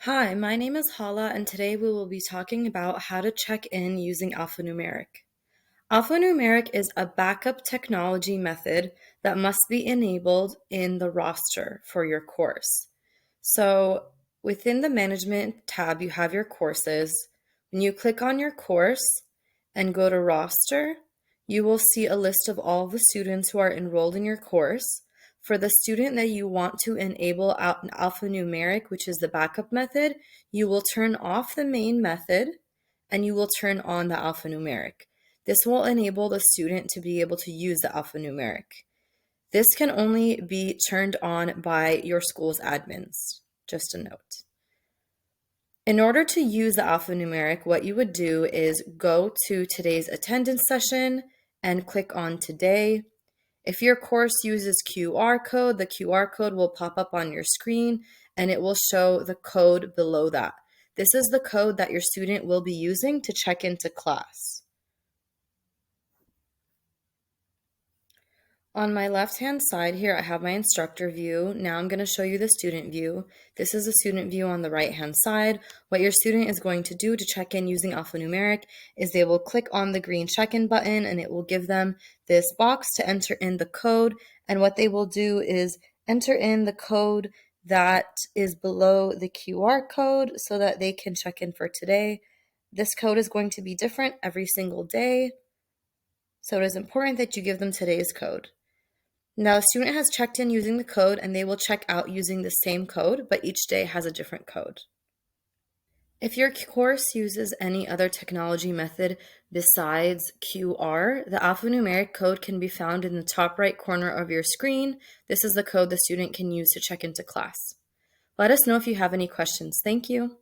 Hi, my name is Hala, and today we will be talking about how to check in using alphanumeric. Alphanumeric is a backup technology method that must be enabled in the roster for your course. So, within the Management tab, you have your courses. When you click on your course and go to Roster, you will see a list of all the students who are enrolled in your course. For the student that you want to enable alphanumeric, which is the backup method, you will turn off the main method and you will turn on the alphanumeric. This will enable the student to be able to use the alphanumeric. This can only be turned on by your school's admins, just a note. In order to use the alphanumeric, what you would do is go to today's attendance session and click on Today. If your course uses QR code, the QR code will pop up on your screen and it will show the code below that. This is the code that your student will be using to check into class. On my left-hand side here, I have my instructor view. Now I'm going to show you the student view. This is the student view on the right-hand side. What your student is going to do to check in using alphanumeric is they will click on the green check-in button and it will give them this box to enter in the code. And what they will do is enter in the code that is below the QR code so that they can check in for today. This code is going to be different every single day, so it is important that you give them today's code. Now, the student has checked in using the code and they will check out using the same code, but each day has a different code. If your course uses any other technology method besides QR, the alphanumeric code can be found in the top right corner of your screen. This is the code the student can use to check into class. Let us know if you have any questions. Thank you.